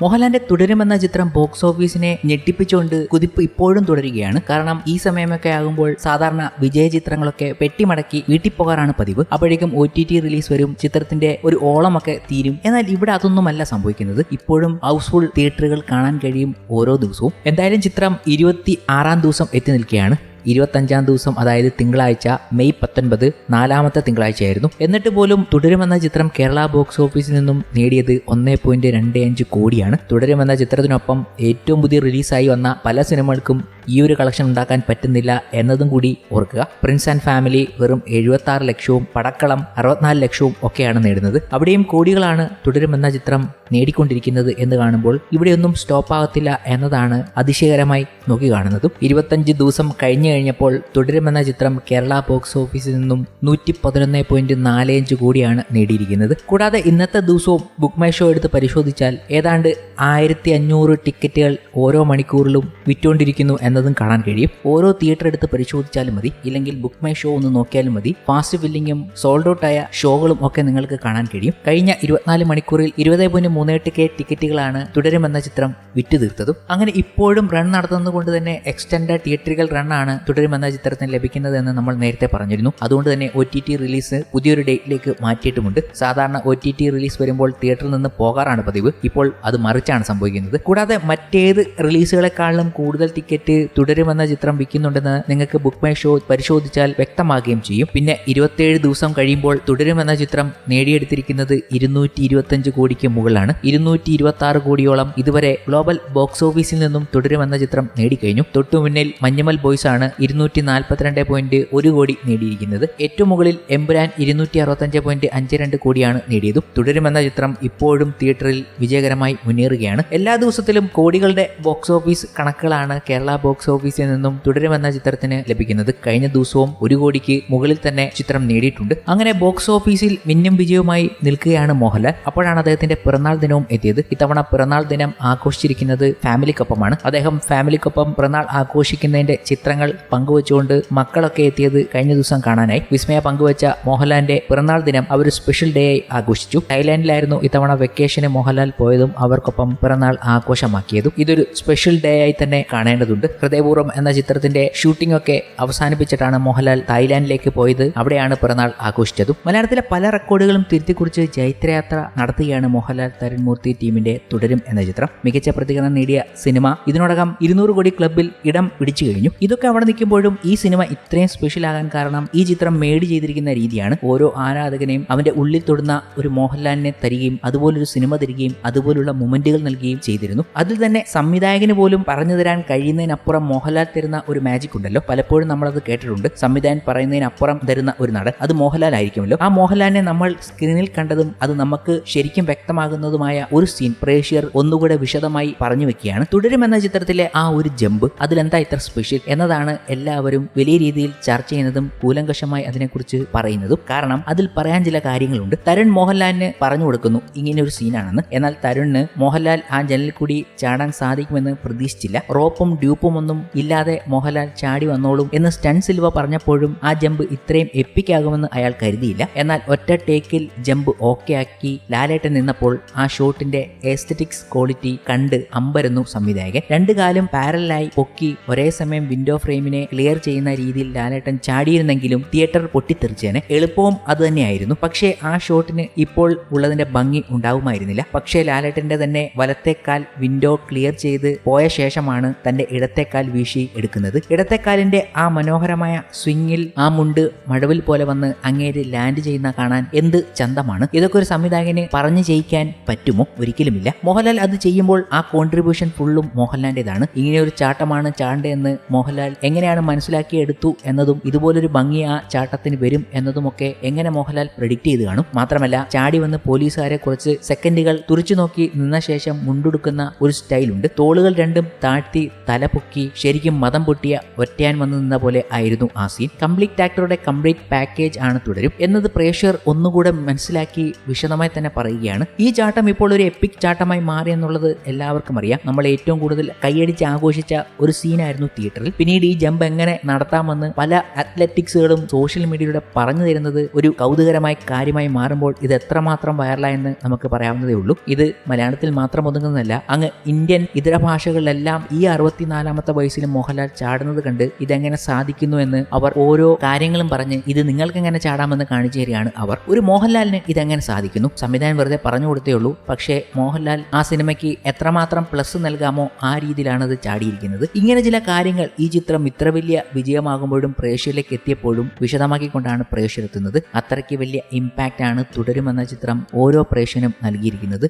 മോഹൻലാലിന്റെ തുടരുമെന്ന ചിത്രം ബോക്സ് ഓഫീസിനെ ഞെട്ടിപ്പിച്ചുകൊണ്ട് കുതിപ്പ് ഇപ്പോഴും തുടരുകയാണ്. കാരണം ഈ സമയമൊക്കെ ആകുമ്പോൾ സാധാരണ വിജയ ചിത്രങ്ങളൊക്കെ പെട്ടിമടക്കി വീട്ടിൽ പോകാറാണ് പതിവ്. അപ്പോഴേക്കും OTT റിലീസ് വരും, ചിത്രത്തിന്റെ ഒരു ഓളമൊക്കെ തീരും. എന്നാൽ ഇവിടെ അതൊന്നുമല്ല സംഭവിക്കുന്നത്. ഇപ്പോഴും ഹൗസ്ഫുൾ തിയേറ്ററുകൾ കാണാൻ കഴിയും ഓരോ ദിവസവും. എന്തായാലും ചിത്രം 26-ാം ദിവസം എത്തി നിൽക്കുകയാണ്. 25-ാം ദിവസം, അതായത് തിങ്കളാഴ്ച മെയ് 19, 4ാമത്തെ തിങ്കളാഴ്ചയായിരുന്നു. എന്നിട്ട് പോലും തുടരുമെന്ന ചിത്രം കേരള ബോക്സ് ഓഫീസിൽ നിന്നും നേടിയത് 1.25 കോടിയാണ്. തുടരുമെന്ന ചിത്രത്തിനൊപ്പം ഏറ്റവും പുതിയ റിലീസായി വന്ന പല സിനിമകൾക്കും ഈ ഒരു കളക്ഷൻ ഉണ്ടാക്കാൻ പറ്റുന്നില്ല എന്നതും കൂടി ഓർക്കുക. പ്രിൻസ് ആൻഡ് ഫാമിലി വെറും 76 ലക്ഷവും പടക്കളം 64 ലക്ഷവും ഒക്കെയാണ് നേടുന്നത്. അവിടെയും കോടികളാണ് തുടരുമെന്ന ചിത്രം നേടിക്കൊണ്ടിരിക്കുന്നത് എന്ന് കാണുമ്പോൾ ഇവിടെയൊന്നും സ്റ്റോപ്പ് ആകത്തില്ല എന്നതാണ് അതിശയകരമായി നോക്കി കാണുന്നതും. 25 ദിവസം കഴിഞ്ഞപ്പോൾ തുടരുമെന്ന ചിത്രം കേരള ബോക്സ് ഓഫീസിൽ നിന്നും 111.45 കോടിയാണ് നേടിയിരിക്കുന്നത്. കൂടാതെ ഇന്നത്തെ ദിവസവും ബുക്ക് മൈ ഷോ എടുത്ത് പരിശോധിച്ചാൽ ഏതാണ്ട് 1500 ടിക്കറ്റുകൾ ഓരോ മണിക്കൂറിലും വിറ്റുകൊണ്ടിരിക്കുന്നു എന്നതും കാണാൻ കഴിയും. ഓരോ തിയേറ്റർ എടുത്ത് പരിശോധിച്ചാലും മതി, ഇല്ലെങ്കിൽ ബുക്ക് മൈ ഷോ ഒന്ന് നോക്കിയാലും മതി. ഫാസ്റ്റ് ഫില്ലിങ്ങും സോൾഡ് ഔട്ട് ആയ ഷോകളും ഒക്കെ നിങ്ങൾക്ക് കാണാൻ കഴിയും. കഴിഞ്ഞ 24 മണിക്കൂറിൽ 20.38K ടിക്കറ്റുകളാണ് തുടരുമെന്ന ചിത്രം വിറ്റു തീർത്തതും. അങ്ങനെ ഇപ്പോഴും റൺ നടത്തുന്നതുകൊണ്ട് തന്നെ എക്സ്റ്റൻഡഡ് തിയേറ്ററുകൾ റണ്ണാണ് തുടരുമെന്ന ചിത്രത്തിന് ലഭിക്കുന്നത് എന്ന് നമ്മൾ നേരത്തെ പറഞ്ഞിരുന്നു. അതുകൊണ്ട് തന്നെ OTT റിലീസ് പുതിയൊരു ഡേറ്റിലേക്ക് മാറ്റിയിട്ടുമുണ്ട്. സാധാരണ OTT റിലീസ് വരുമ്പോൾ തിയേറ്ററിൽ നിന്ന് പോകാറാണ് പതിവ്. ഇപ്പോൾ അത് മറിച്ചാണ് സംഭവിക്കുന്നത്. കൂടാതെ മറ്റേത് റിലീസുകളെക്കാളും കൂടുതൽ ടിക്കറ്റ് തുടരുമെന്ന ചിത്രം വിൽക്കുന്നുണ്ടെന്ന് നിങ്ങൾക്ക് ബുക്ക് മൈ ഷോ പരിശോധിച്ചാൽ വ്യക്തമാകുകയും ചെയ്യും. പിന്നെ 27 ദിവസം കഴിയുമ്പോൾ തുടരുമെന്ന ചിത്രം നേടിയെടുത്തിരിക്കുന്നത് 225 കോടിക്ക് മുകളിലാണ്. 226 കോടിയോളം ഇതുവരെ ഗ്ലോബൽ ബോക്സ് ഓഫീസിൽ നിന്നും തുടരുമെന്ന ചിത്രം നേടിക്കഴിഞ്ഞു. തൊട്ടുമുന്നിൽ മഞ്ഞുമൽ ബോയ്സ് ആണ് 242.1 കോടി നേടിയിരിക്കുന്നത്. ഏറ്റവും മുകളിൽ എമ്പുരാൻ 265.52 കോടിയാണ് നേടിയതും. തുടരുമെന്ന ചിത്രം ഇപ്പോഴും തിയേറ്ററിൽ വിജയകരമായി മുന്നേറുകയാണ്. എല്ലാ ദിവസത്തിലും കോടികളുടെ ബോക്സ് ഓഫീസ് കണക്കുകളാണ് കേരള ബോക്സ് ഓഫീസിൽ നിന്നും തുടരുമെന്ന ചിത്രത്തിന് ലഭിക്കുന്നത്. കഴിഞ്ഞ ദിവസവും 1 കോടിക്ക് മുകളിൽ തന്നെ ചിത്രം നേടിയിട്ടുണ്ട്. അങ്ങനെ ബോക്സ് ഓഫീസിൽ മിന്നും വിജയവുമായി നിൽക്കുകയാണ് മോഹൻലാൽ. അപ്പോഴാണ് അദ്ദേഹത്തിന്റെ പിറന്നാൾ ദിനവും എത്തിയത്. ഇത്തവണ പിറന്നാൾ ദിനം ആഘോഷിച്ചിരിക്കുന്നത് ഫാമിലിക്കൊപ്പമാണ്. അദ്ദേഹം ഫാമിലിക്കൊപ്പം പിറന്നാൾ ആഘോഷിക്കുന്നതിന്റെ ചിത്രങ്ങൾ പങ്കുവെച്ചുകൊണ്ട് മക്കളൊക്കെ എത്തിയത് കഴിഞ്ഞ ദിവസം കാണാനായി. വിസ്മയ പങ്കുവെച്ച മോഹൻലാലിന്റെ പിറന്നാൾ ദിനം അവർ സ്പെഷ്യൽ ഡേ ആയി ആഘോഷിച്ചു. തായ്ലാൻഡിലായിരുന്നു ഇത്തവണ വെക്കേഷന് മോഹൻലാൽ പോയതും അവർക്കൊപ്പം പിറന്നാൾ ആഘോഷമാക്കിയതും. ഇതൊരു സ്പെഷ്യൽ ഡേ ആയി തന്നെ കാണേണ്ടതുണ്ട്. ഹൃദയപൂർവ്വം എന്ന ചിത്രത്തിന്റെ ഷൂട്ടിംഗ് ഒക്കെ അവസാനിപ്പിച്ചിട്ടാണ് മോഹൻലാൽ തായ്ലാൻഡിലേക്ക് പോയത്. അവിടെയാണ് പിറന്നാൾ ആഘോഷിച്ചതും. മലയാളത്തിലെ പല റെക്കോർഡുകളും തിരുത്തിക്കുറിച്ച് ജൈത്രയാത്ര നടത്തുകയാണ് മോഹൻലാൽ തരുൺമൂർത്തി ടീമിന്റെ തുടരും എന്ന ചിത്രം. മികച്ച പ്രതികരണം നേടിയ സിനിമ ഇതിനോടകം 200 കോടി ക്ലബിൽ ഇടം പിടിച്ചു കഴിഞ്ഞു. ഇതൊക്കെ അവിടെ നിൽക്കുമ്പോഴും ഈ സിനിമ ഇത്രയും സ്പെഷ്യൽ ആകാൻ കാരണം ഈ ചിത്രം മേഡ് ചെയ്തിരിക്കുന്ന രീതിയാണ്. ഓരോ ആരാധകനെയും അവന്റെ ഉള്ളിൽ തൊടുന്ന ഒരു മോഹൻലാലിനെ തരികയും അതുപോലൊരു സിനിമ തരികയും അതുപോലുള്ള മൊമെന്റുകൾ നൽകുകയും ചെയ്തിരുന്നു. അതിൽ തന്നെ സംവിധായകന് പോലും പറഞ്ഞു തരാൻ കഴിയുന്നതിനപ്പുറം മോഹൻലാൽ തരുന്ന ഒരു മാജിക് ഉണ്ടല്ലോ. പലപ്പോഴും നമ്മളത് കേട്ടിട്ടുണ്ട്. സംവിധായകൻ പറയുന്നതിനപ്പുറം തരുന്ന ഒരു നടൻ, അത് മോഹൻലാൽ ആയിരിക്കുമല്ലോ. ആ മോഹൻലാലിനെ നമ്മൾ സ്ക്രീനിൽ കണ്ടതും അത് നമുക്ക് ശരിക്കും വ്യക്തമാകുന്നതുമായ ഒരു സീൻ പ്രേക്ഷകർ ഒന്നുകൂടെ വിശദമായി പറഞ്ഞു വെക്കുകയാണ്. തുടരുമെന്ന ചിത്രത്തിലെ ആ ഒരു ജമ്പ്, അതിലെന്താ ഇത്ര സ്പെഷ്യൽ എന്നതാണ് എല്ലാവരും വലിയ രീതിയിൽ ചർച്ച ചെയ്യുന്നതും കൂലങ്കഷമായി അതിനെക്കുറിച്ച് പറയുന്നതും. കാരണം അതിൽ പറയാൻ ചില കാര്യങ്ങളുണ്ട്. തരുൺ മോഹൻലാലിന് പറഞ്ഞു കൊടുക്കുന്നു ഇങ്ങനെ ഒരു സീനാണെന്ന്. എന്നാൽ തരുണിന് മോഹൻലാൽ ആ ജനലിൽ കൂടി ചാടാൻ സാധിക്കുമെന്ന് പ്രതീക്ഷിച്ചില്ല. റോപ്പും ഡ്യൂപ്പും ഒന്നും ഇല്ലാതെ മോഹൻലാൽ ചാടി വന്നോളും എന്ന് സ്റ്റൺ സിൽവ പറഞ്ഞപ്പോഴും ആ ജമ്പ് ഇത്രയും എപ്പിക്കാകുമെന്ന് അയാൾ കരുതിയില്ല. എന്നാൽ ഒറ്റ ടേക്കിൽ ജമ്പ് ഓക്കെ ആക്കി ലാലേട്ടൻ നിന്നപ്പോൾ ആ ഷോട്ടിന്റെ എസ്തെറ്റിക്സ് ക്വാളിറ്റി കണ്ട് അമ്പരന്നു സംവിധായകൻ. 2 കാലും പാരലായി പൊക്കി ഒരേ സമയം വിൻഡോ ഫ്രെയിമിനെ ക്ലിയർ ചെയ്യുന്ന രീതിയിൽ ലാലേട്ടൻ ചാടിയിരുന്നെങ്കിലും തിയേറ്റർ പൊട്ടിത്തെറിച്ചേനെ. എളുപ്പവും അത് തന്നെയായിരുന്നു. പക്ഷേ ആ ഷോട്ടിന് ഇപ്പോൾ ഉള്ളതിന്റെ ഭംഗി ഉണ്ടാവുമായിരുന്നില്ല. പക്ഷേ ലാലേട്ടന്റെ തന്നെ വലത്തേക്കാൽ വിൻഡോ ക്ലിയർ ചെയ്ത് പോയ ശേഷമാണ് തന്റെ ഇടത്തേക്കാൽ വീശി എടുക്കുന്നത്. ഇടത്തേക്കാലിന്റെ ആ മനോഹരമായ സ്വിങ്ങിൽ ആ മുണ്ട് മഴവിൽ പോലെ വന്ന് അങ്ങേര് ലാൻഡ് ചെയ്യുന്ന കാണാൻ എന്ത് ചന്തമാണ്. ഇതൊക്കെ ഒരു സംവിധായകന് പറഞ്ഞു ചെയ്യിക്കാൻ പറ്റുമോ? ഒരിക്കലുമില്ല. മോഹൻലാൽ അത് ചെയ്യുമ്പോൾ ആ കോൺട്രിബ്യൂഷൻ ഫുള്ളും മോഹൻലാലിന്റേതാണ്. ഇങ്ങനെ ഒരു ചാട്ടമാണ് ചാണ്ടേന്ന് മോഹൻലാൽ എങ്ങനെയാണ് മനസ്സിലാക്കിയെടുത്തു എന്നതും ഇതുപോലൊരു ഭംഗി ആ ചാട്ടത്തിന് വരും എന്നതുമൊക്കെ എങ്ങനെ മോഹൻലാൽ പ്രെഡിക്റ്റ് ചെയ്ത് കാണും. മാത്രമല്ല ചാടി വന്ന് പോലീസുകാരെ കുറച്ച് സെക്കൻഡുകൾ തുറിച്ചു നോക്കി നിന്ന ശേഷം മുണ്ടെടുക്കുന്ന ഒരു സ്റ്റൈലുണ്ട്. തോളുകൾ രണ്ടും താഴ്ത്തി തല പൊക്കി ശരിക്കും മതം പൊട്ടിയ ഒറ്റയാൻ വന്നു നിന്ന പോലെ ആയിരുന്നു ആ സീൻ. കംപ്ലീറ്റ് ആക്ടറുടെ കംപ്ലീറ്റ് പാക്കേജ് ആണ് തുടരും എന്നത് പ്രേക്ഷകർ ഒന്നുകൂടെ മനസ്സിലാക്കി വിശദമായി തന്നെ പറയുകയാണ്. ഈ ചാട്ടം ഇപ്പോൾ ഒരു എപ്പിക് ചാട്ടമായി മാറി എന്നുള്ളത് എല്ലാവർക്കും അറിയാം. നമ്മൾ ഏറ്റവും കൂടുതൽ കൈയടിച്ച് ആഘോഷിച്ച ഒരു സീനായിരുന്നു തിയേറ്ററിൽ. പിന്നീട് ഈ ജമ്പ് എങ്ങനെ നടത്താമെന്ന് പല അത്ലറ്റിക്സുകളും സോഷ്യൽ മീഡിയയിലൂടെ പറഞ്ഞു തരുന്നത് ഒരു കൗതുകരമായ കാര്യമായി മാറുമ്പോൾ ഇത് എത്രമാത്രം വൈറലായെന്ന് നമുക്ക് പറയാവുന്നതേ ഉള്ളൂ. ഇത് മലയാളത്തിൽ മാത്രം ഒതുങ്ങുന്നതല്ല, അങ്ങ് ഇന്ത്യൻ ഇതര ഭാഷകളിലെല്ലാം ഈ 64ാമത്തെ വയസ്സിലും മോഹൻലാൽ ചാടുന്നത് കണ്ട് ഇതെങ്ങനെ സാധിക്കുന്നു എന്ന് അവർ ഓരോ കാര്യങ്ങളും പറഞ്ഞ് ഇത് നിങ്ങൾക്ക് എങ്ങനെ ചാടാമെന്ന് കാണിച്ചു തരികയാണ് അവർ. ഒരു മോഹൻലാലിന് ഇതെങ്ങനെ സാധിക്കുന്നു? സംവിധാനം വെറുതെ പറഞ്ഞു കൊടുത്തേ ഉള്ളൂ. പക്ഷേ മോഹൻലാൽ ആ സിനിമയ്ക്ക് എത്രമാത്രം പ്ലസ് നൽകാമോ ആ രീതിയിലാണ് അത് ചാടിയിരിക്കുന്നത്. ഇങ്ങനെ ചില കാര്യങ്ങൾ ഈ ചിത്രം ഇത്ര വലിയ വിജയമാകുമ്പോഴും പ്രേക്ഷകരിലേക്ക് എത്തിയപ്പോഴും വിശദമാക്കിക്കൊണ്ടാണ് പ്രേക്ഷകരെത്തുന്നത്. അത്രയ്ക്ക് വലിയ ഇമ്പാക്റ്റ് ആണ് തുടരുമെന്ന ചിത്രം ഓരോ പ്രേക്ഷകനും നൽകിയിരിക്കുന്നത്.